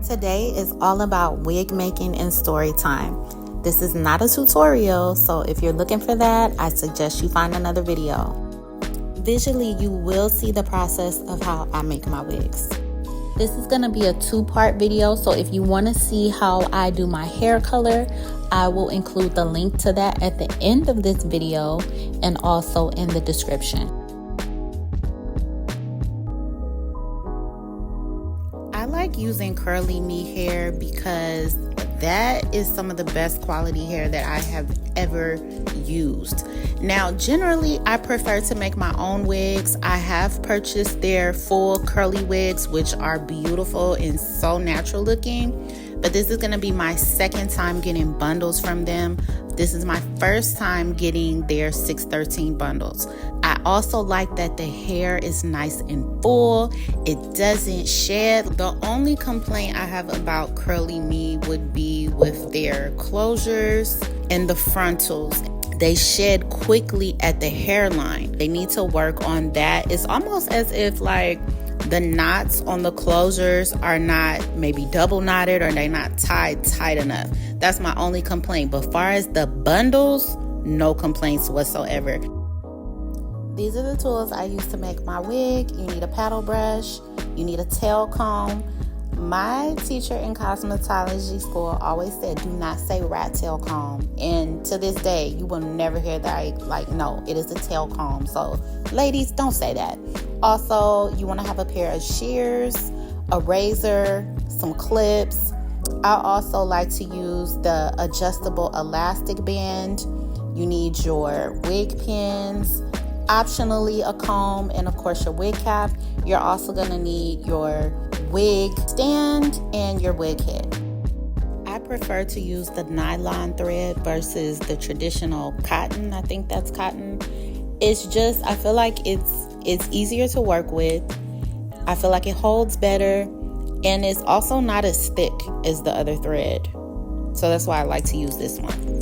Today is all about wig making and story time. This is not a tutorial, so if you're looking for that, I suggest you find another video. Visually, you will see the process of how I make my wigs. This is going to be a two-part video, so if you want to see how I do my hair color, I will include the link to that at the end of this video and also in the description. I like using curly me hair because that is some of the best quality hair that I have ever used. Now, generally, I prefer to make my own wigs. I have purchased their full curly wigs, which are beautiful and so natural looking. But this is going to be my second time getting bundles from them. This is my first time getting their 613 bundles. I also like that the hair is nice and full. It doesn't shed. The only complaint I have about curly me would be with their closures and the frontals. They shed quickly at the hairline. They need to work on that. It's almost as if like the knots on the closures are not maybe double knotted or they're not tied tight enough. That's my only complaint. But far as the bundles, no complaints whatsoever. These are the tools I use to make my wig. You need a paddle brush. You need a tail comb. My teacher in cosmetology school always said, do not say rat tail comb. And to this day, you will never hear that. Like, no, it is a tail comb. So ladies, don't say that. Also, you want to have a pair of shears, a razor, some clips. I also like to use the adjustable elastic band. You need your wig pins, optionally a comb, and of course your wig cap. You're also going to need your wig stand and your wig head. I prefer to use the nylon thread versus the traditional cotton. I think that's cotton. It's just, I feel like it's easier to work with. I feel like it holds better, and it's also not as thick as the other thread. So that's why I like to use this one.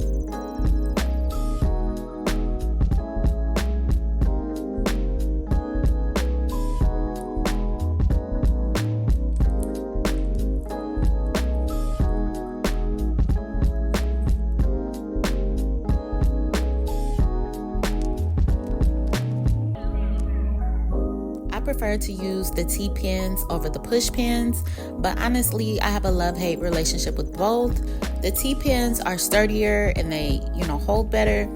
I prefer to use the T-pins over the push pins, but honestly, I have a love-hate relationship with both. The T-pins are sturdier and they, hold better,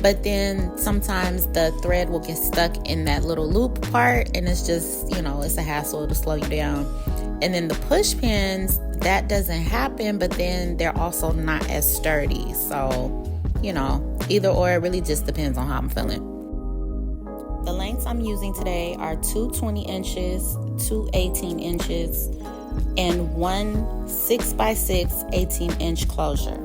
but then sometimes the thread will get stuck in that little loop part, and it's just, it's a hassle to slow you down. And then the push pins, that doesn't happen, but then they're also not as sturdy. So, either or, it really just depends on how I'm feeling. The lengths I'm using today are 2 20 inches, 2 18 inches, and 1 6x6 18-inch closure.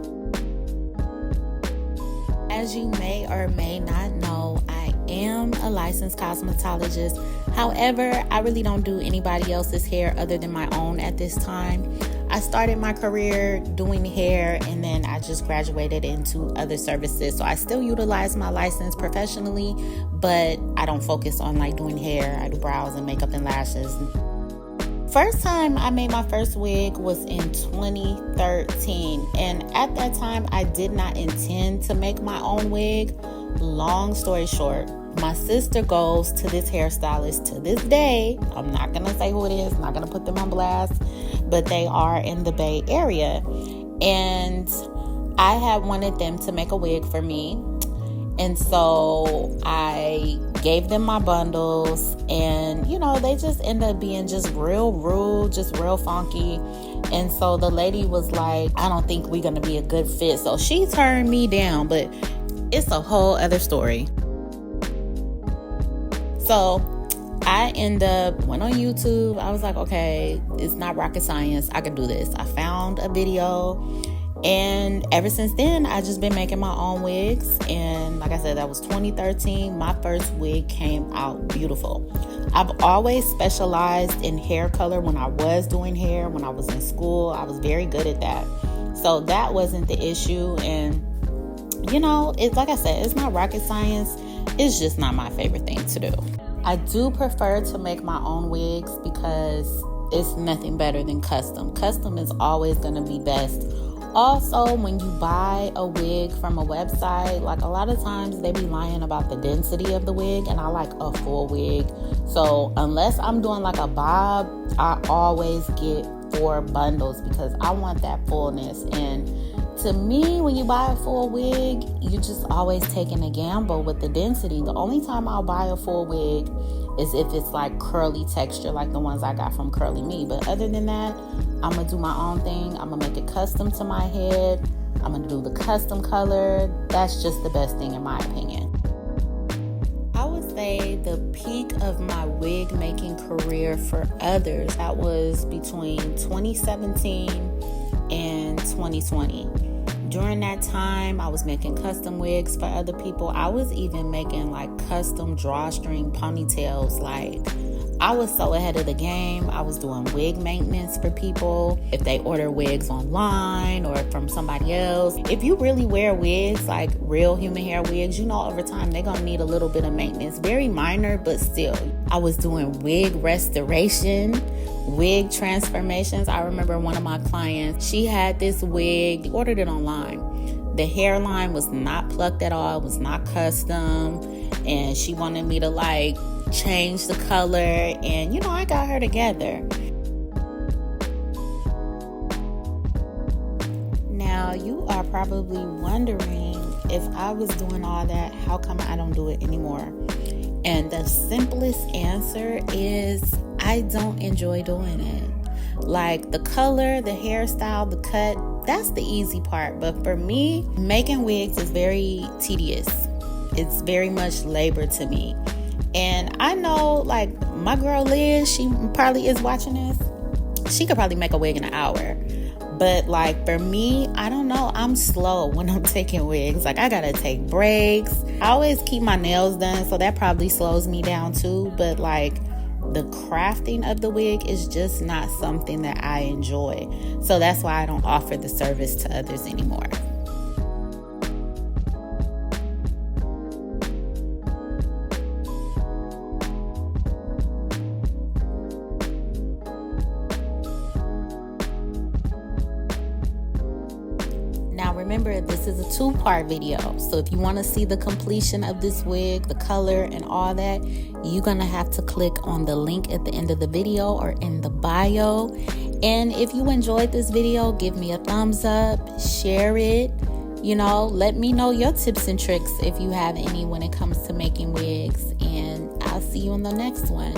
As you may or may not know, I am a licensed cosmetologist. However, I really don't do anybody else's hair other than my own at this time. I started my career doing hair, and then I just graduated into other services. So I still utilize my license professionally, but I don't focus on doing hair. I do brows and makeup and lashes. First time I made my first wig was in 2013, and at that time I did not intend to make my own wig. Long story short, my sister goes to this hairstylist to this day. I'm not gonna say who it is, not gonna put them on blast, but they are in the Bay Area, and I had wanted them to make a wig for me. And so I gave them my bundles, and they just ended up being just real rude, just real funky. And so the lady was like, I don't think we're gonna be a good fit. So she turned me down, but it's a whole other story. So I went on YouTube. I was like, okay, it's not rocket science. I can do this. I found a video, and ever since then, I've just been making my own wigs. And like I said, that was 2013. My first wig came out beautiful. I've always specialized in hair color when I was doing hair. When I was in school, I was very good at that. So that wasn't the issue. And, it's like I said, it's not rocket science. It's just not my favorite thing to do. I do prefer to make my own wigs because it's nothing better than custom. Custom is always going to be best. Also, when you buy a wig from a website, like a lot of times they be lying about the density of the wig, and I like a full wig. So unless I'm doing like a bob, I always get 4 bundles because I want that fullness. And to me, when you buy a full wig, you just always taking a gamble with the density. The only time I'll buy a full wig is if it's like curly texture, like the ones I got from Curly Me. But other than that, I'm gonna do my own thing. I'm gonna make it custom to my head. I'm gonna do the custom color. That's just the best thing in my opinion. I would say the peak of my wig making career for others, that was between 2017 and 2020. During that time, I was making custom wigs for other people. I was even making like custom drawstring ponytails. Like, I was so ahead of the game. I was doing wig maintenance for people if they order wigs online or from somebody else. If you really wear wigs, like real human hair wigs, you know over time they're gonna need a little bit of maintenance. Very minor, but still. I was doing wig restoration, wig transformations. I remember one of my clients, she had this wig, ordered it online. The hairline was not plucked at all, it was not custom, and she wanted me to like change the color, and I got her together. Now you are probably wondering, if I was doing all that, how come I don't do it anymore? And the simplest answer is I don't enjoy doing it. Like the color, the hairstyle, the cut, that's the easy part. But for me, making wigs is very tedious. It's very much labor to me. And I know, like, my girl Liz, she probably is watching this. She could probably make a wig in an hour. But, like, for me, I don't know. I'm slow when I'm taking wigs. Like, I gotta take breaks. I always keep my nails done, so that probably slows me down, too. But, like, the crafting of the wig is just not something that I enjoy. So that's why I don't offer the service to others anymore. Now remember, this is a 2-part video, so if you want to see the completion of this wig, the color and all that, you're gonna have to click on the link at the end of the video or in the bio. And if you enjoyed this video, give me a thumbs up, share it, let me know your tips and tricks if you have any when it comes to making wigs, and I'll see you in the next one.